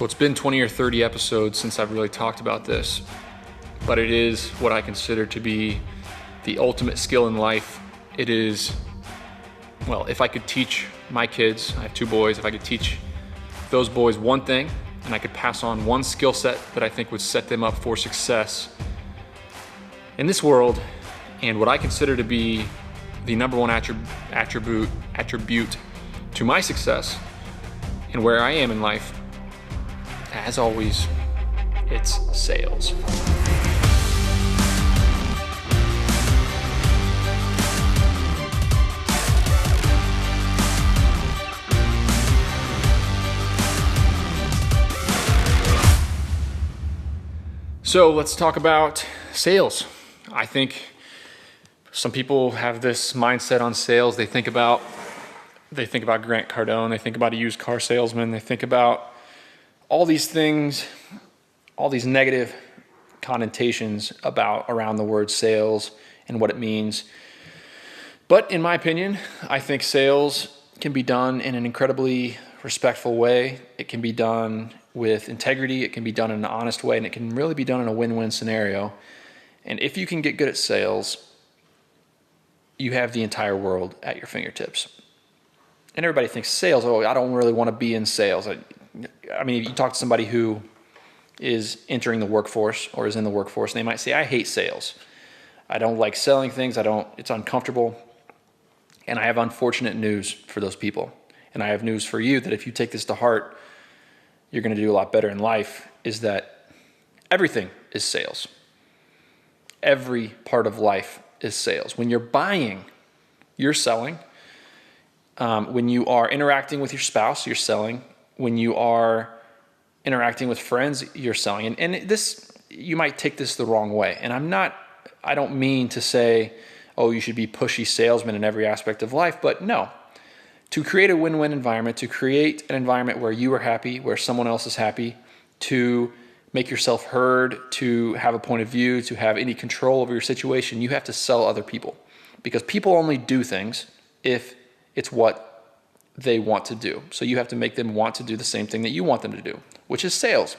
So it's been 20 or 30 episodes since I've really talked about this, but it is what I consider to be the ultimate skill in life. It is, well, if I could teach my kids, I have 2 boys, if I could teach those boys one thing and I could pass on one skill set that I think would set them up for success in this world, and what I consider to be the number one attribute to my success and where I am in life, as always, it's sales. So let's talk about sales. I think some people have this mindset on sales. They think about Grant Cardone, they think about a used car salesman, they think about all these things, all these negative connotations around the word sales and what it means. But in my opinion, I think sales can be done in an incredibly respectful way. It can be done with integrity. It can be done in an honest way, and it can really be done in a win-win scenario. And if you can get good at sales, you have the entire world at your fingertips. And everybody thinks sales, oh, I don't really want to be in sales. I mean, if you talk to somebody who is entering the workforce or is in the workforce, they might say, I hate sales. I don't like selling things. It's uncomfortable. And I have unfortunate news for those people. And I have news for you that if you take this to heart, you're going to do a lot better in life, is that everything is sales. Every part of life is sales. When you're buying, you're selling. When you are interacting with your spouse, you're selling. When you are interacting with friends, you're selling. And this, you might take this the wrong way. And I don't mean to say, oh, you should be pushy salesman in every aspect of life, but no. To create a win-win environment, to create an environment where you are happy, where someone else is happy, to make yourself heard, to have a point of view, to have any control over your situation, you have to sell other people. Because people only do things if it's what they want to do. So you have to make them want to do the same thing that you want them to do, which is sales.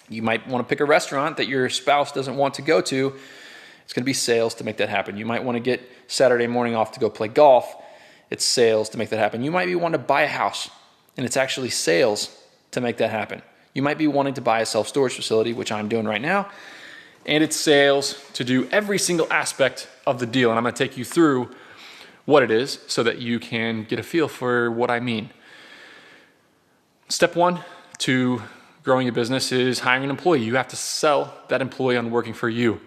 You might want to pick a restaurant that your spouse doesn't want to go to. It's going to be sales to make that happen. You might want to get Saturday morning off to go play golf. It's sales to make that happen. You might be wanting to buy a house, and it's actually sales to make that happen. You might be wanting to buy a self-storage facility, which I'm doing right now, and it's sales to do every single aspect of the deal. And I'm going to take you through what it is so that you can get a feel for what I mean. Step 1 to growing a business is hiring an employee. You have to sell that employee on working for you.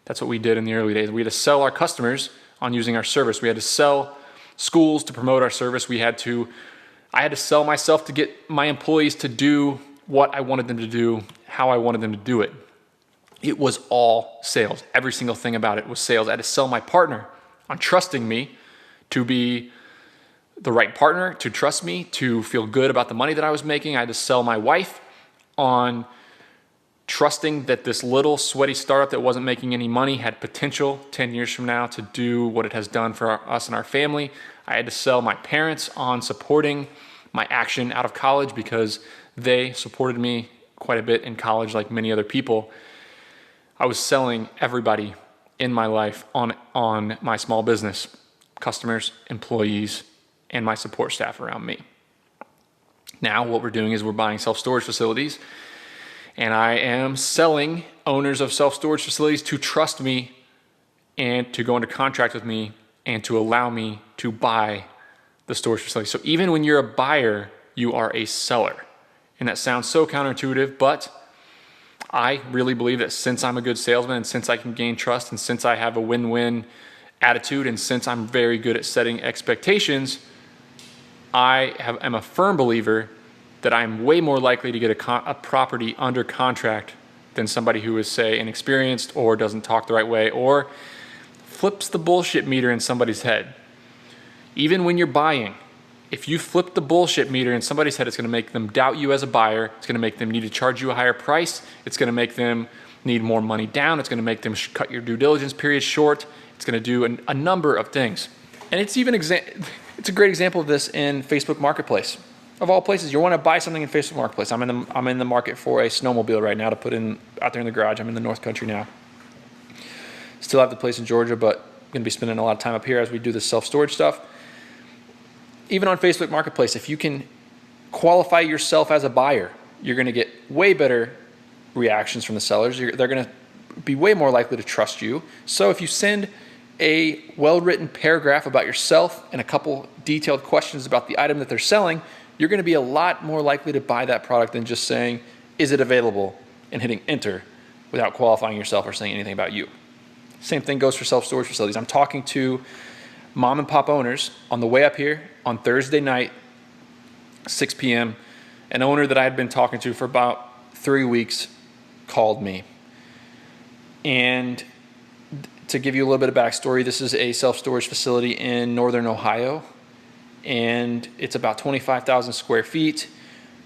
That's what we did in the early days. We had to sell our customers on using our service. We had to sell schools to promote our service. I had to sell myself to get my employees to do what I wanted them to do, how I wanted them to do it. It was all sales. Every single thing about it was sales. I had to sell my partner on trusting me to be the right partner, to trust me, to feel good about the money that I was making. I had to sell my wife on trusting that this little sweaty startup that wasn't making any money had potential 10 years from now to do what it has done for us and our family. I had to sell my parents on supporting my action out of college because they supported me quite a bit in college like many other people. I was selling everybody in my life on my small business, customers, employees, and my support staff around me. Now what we're doing is we're buying self-storage facilities, and I am selling owners of self-storage facilities to trust me and to go under contract with me and to allow me to buy the storage facility. So even when you're a buyer, you are a seller. And that sounds so counterintuitive, but I really believe that since I'm a good salesman and since I can gain trust and since I have a win-win attitude and since I'm very good at setting expectations, am a firm believer that I'm way more likely to get a property under contract than somebody who is, say, inexperienced or doesn't talk the right way or flips the bullshit meter in somebody's head. Even when you're buying, if you flip the bullshit meter in somebody's head, it's going to make them doubt you as a buyer. It's going to make them need to charge you a higher price. It's going to make them need more money down. It's going to make them cut your due diligence period short. It's going to do a number of things. And it's a great example of this in Facebook Marketplace. of all places, you want to buy something in Facebook Marketplace. I'm in the market for a snowmobile right now to put out there in the garage. I'm in the North Country now. Still have the place in Georgia, but I'm going to be spending a lot of time up here as we do this self-storage stuff. Even on Facebook Marketplace, if you can qualify yourself as a buyer, you're going to get way better reactions from the sellers. They're going to be way more likely to trust you. So if you send a well-written paragraph about yourself and a couple detailed questions about the item that they're selling, you're going to be a lot more likely to buy that product than just saying, is it available, and hitting enter without qualifying yourself or saying anything about you. Same thing goes for self-storage facilities. I'm talking to mom and pop owners on the way up here on Thursday night, 6 p.m. An owner that I had been talking to for about 3 weeks called me. And to give you a little bit of backstory, this is a self-storage facility in northern Ohio, and it's about 25,000 square feet.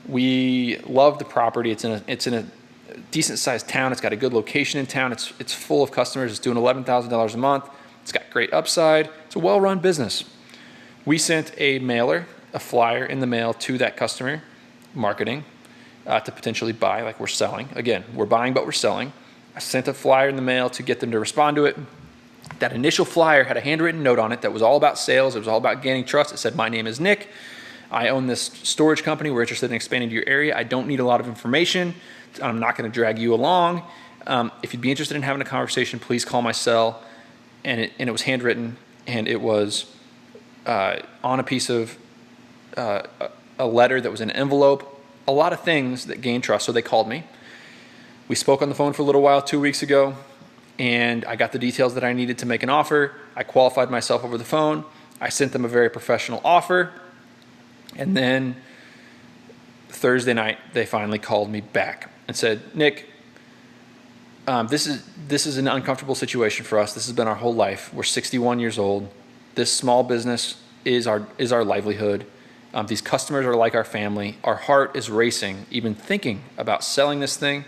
We love the property. It's in a decent sized town. It's got a good location in town. It's full of customers. It's doing $11,000 a month. It's got great upside. It's a well-run business. We sent a mailer, a flyer in the mail to that customer, marketing, to potentially buy, like we're selling. Again, we're buying, but we're selling. I sent a flyer in the mail to get them to respond to it. That initial flyer had a handwritten note on it that was all about sales. It was all about gaining trust. It said, my name is Nick. I own this storage company. We're interested in expanding to your area. I don't need a lot of information. I'm not going to drag you along. If you'd be interested in having a conversation, please call my cell. And it was handwritten, and it was on a piece of a letter that was in an envelope. A lot of things that gain trust. So they called me. We spoke on the phone for a little while 2 weeks ago, and I got the details that I needed to make an offer. I qualified myself over the phone. I sent them a very professional offer. And then Thursday night, they finally called me back and said, Nick, this is an uncomfortable situation for us. This has been our whole life. We're 61 years old. This small business is our livelihood. These customers are like our family. Our heart is racing, even thinking about selling this thing.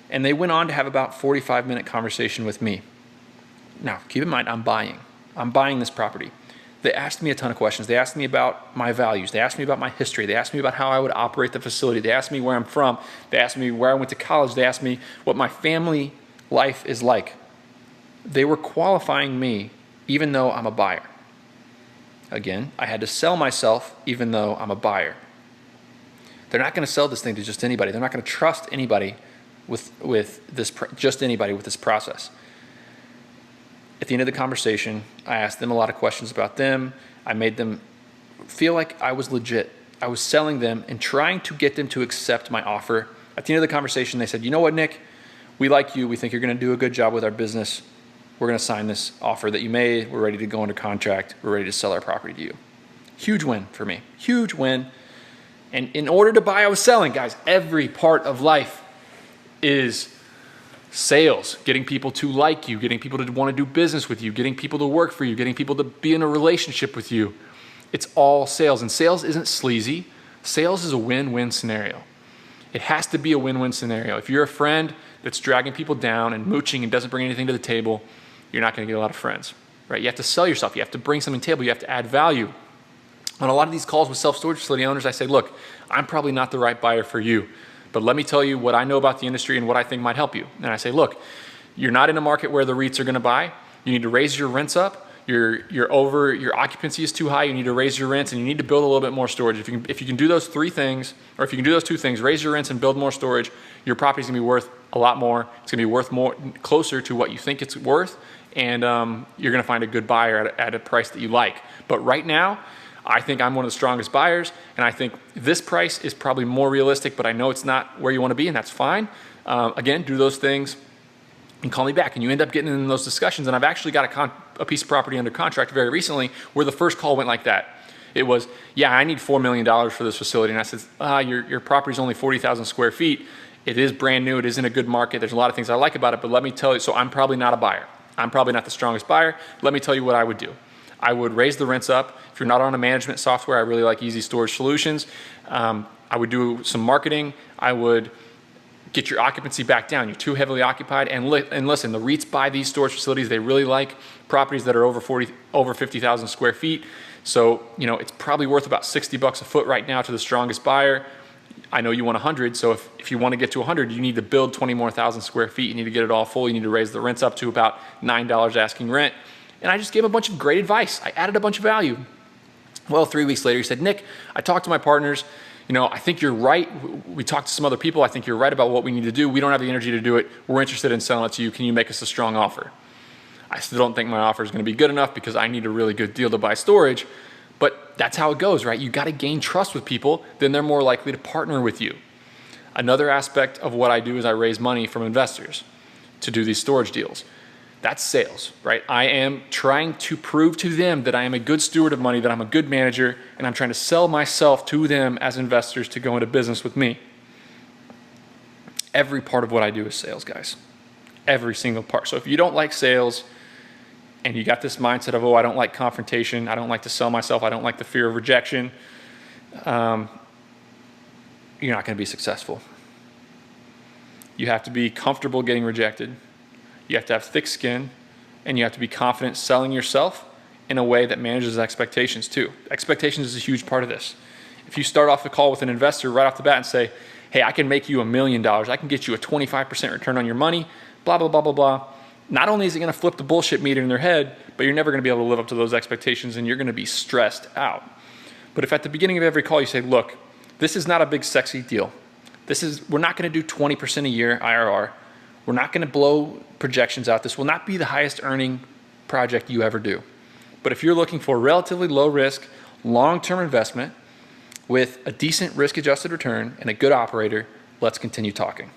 And they went on to have about 45-minute conversation with me. Now, keep in mind, I'm buying this property. They asked me a ton of questions. They asked me about my values. They asked me about my history. They asked me about how I would operate the facility. They asked me where I'm from. They asked me where I went to college. They asked me what my family life is like. They were qualifying me even though I'm a buyer. Again, I had to sell myself even though I'm a buyer. They're not going to sell this thing to just anybody. They're not going to trust anybody with this, just anybody with this process. At the end of the conversation, I asked them a lot of questions about them. I made them feel like I was legit. I was selling them and trying to get them to accept my offer. At the end of the conversation, they said, you know what, Nick? We like you. We think you're going to do a good job with our business. We're going to sign this offer that you made. We're ready to go into contract. We're ready to sell our property to you. Huge win for me. Huge win. And in order to buy, I was selling. Guys, every part of life is sales, getting people to like you, getting people to want to do business with you, getting people to work for you, getting people to be in a relationship with you. It's all sales, and sales isn't sleazy. Sales is a win-win scenario. It has to be a win-win scenario. If you're a friend that's dragging people down and mooching and doesn't bring anything to the table, you're not going to get a lot of friends, right? You have to sell yourself. You have to bring something to the table. You have to add value. On a lot of these calls with self-storage facility owners, I say, look, I'm probably not the right buyer for you, but let me tell you what I know about the industry and what I think might help you. And I say, look, you're not in a market where the REITs are going to buy. You need to raise your rents up. Your occupancy is too high. You need to raise your rents, and you need to build a little bit more storage. If you can do those three things, or if you can do those two things, raise your rents and build more storage, your property's gonna be worth a lot more. It's gonna be worth more, closer to what you think it's worth, and you're gonna find a good buyer at a price that you like. But right now, I think I'm one of the strongest buyers, and I think this price is probably more realistic, but I know it's not where you want to be, and that's fine. Again, do those things and call me back, and you end up getting in those discussions. And I've actually got a piece of property under contract very recently where the first call went like that. It was, yeah, I need $4 million for this facility. And I said, your property's only 40,000 square feet. It is brand new. It is in a good market. There's a lot of things I like about it, but let me tell you, so I'm probably not a buyer. I'm probably not the strongest buyer. Let me tell you what I would do. I would raise the rents up. If you're not on a management software, I really like Easy Storage Solutions. I would do some marketing. I would get your occupancy back down. You're too heavily occupied. And listen, the REITs buy these storage facilities. They really like properties that are over 50,000 square feet. So, it's probably worth about 60 bucks a foot right now to the strongest buyer. I know you want 100, so if you want to get to 100, you need to build 20 more thousand square feet. You need to get it all full. You need to raise the rents up to about $9 asking rent. And I just gave a bunch of great advice. I added a bunch of value. Well, 3 weeks later, he said, Nick, I talked to my partners. I think you're right. We talked to some other people. I think you're right about what we need to do. We don't have the energy to do it. We're interested in selling it to you. Can you make us a strong offer? I still don't think my offer is going to be good enough because I need a really good deal to buy storage. But that's how it goes, right? You got to gain trust with people, then they're more likely to partner with you. Another aspect of what I do is I raise money from investors to do these storage deals. That's sales, right? I am trying to prove to them that I am a good steward of money, that I'm a good manager, and I'm trying to sell myself to them as investors to go into business with me. Every part of what I do is sales, guys. Every single part. So if you don't like sales, and you got this mindset of, I don't like confrontation, I don't like to sell myself, I don't like the fear of rejection, you're not going to be successful. You have to be comfortable getting rejected. You have to have thick skin, and you have to be confident selling yourself in a way that manages expectations too. Expectations is a huge part of this. If you start off the call with an investor right off the bat and say, hey, I can make you $1 million, I can get you a 25% return on your money, blah, blah, blah, blah, blah. Not only is it going to flip the bullshit meter in their head, but you're never going to be able to live up to those expectations, and you're going to be stressed out. But if at the beginning of every call you say, look, this is not a big sexy deal. We're not going to do 20% a year IRR. We're not going to blow projections out. This will not be the highest earning project you ever do. But if you're looking for relatively low risk, long-term investment with a decent risk-adjusted return and a good operator, let's continue talking.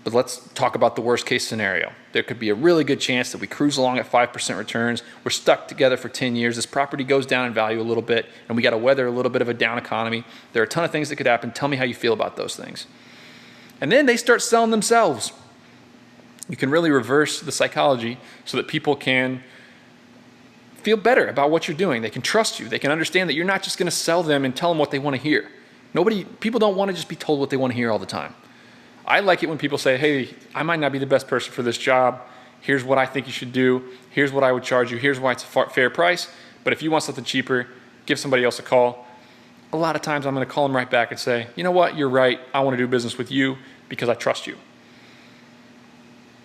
But let's talk about the worst case scenario. There could be a really good chance that we cruise along at 5% returns. We're stuck together for 10 years. This property goes down in value a little bit, and we got to weather a little bit of a down economy. There are a ton of things that could happen. Tell me how you feel about those things. And then they start selling themselves. You can really reverse the psychology so that people can feel better about what you're doing. They can trust you. They can understand that you're not just going to sell them and tell them what they want to hear. People don't want to just be told what they want to hear all the time. I like it when people say, hey, I might not be the best person for this job. Here's what I think you should do. Here's what I would charge you. Here's why it's a fair price. But if you want something cheaper, give somebody else a call. A lot of times I'm going to call them right back and say, you know what, you're right. I want to do business with you because I trust you.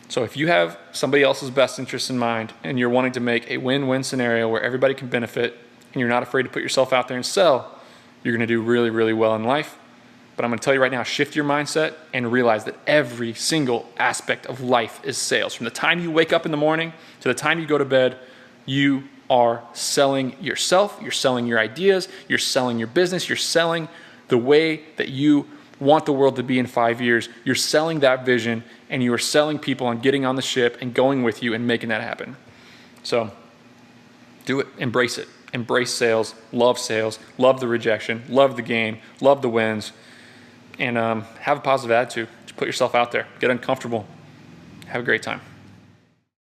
So if you have somebody else's best interests in mind and you're wanting to make a win-win scenario where everybody can benefit and you're not afraid to put yourself out there and sell, you're going to do really, really well in life. But I'm going to tell you right now, shift your mindset and realize that every single aspect of life is sales. From the time you wake up in the morning to the time you go to bed, you are selling yourself, you're selling your ideas, you're selling your business, you're selling the way that you want the world to be in 5 years. You're selling that vision, and you are selling people on getting on the ship and going with you and making that happen. So do it, embrace it. Embrace sales, love the rejection, love the game, love the wins. And have a positive attitude. Just put yourself out there. Get uncomfortable. Have a great time.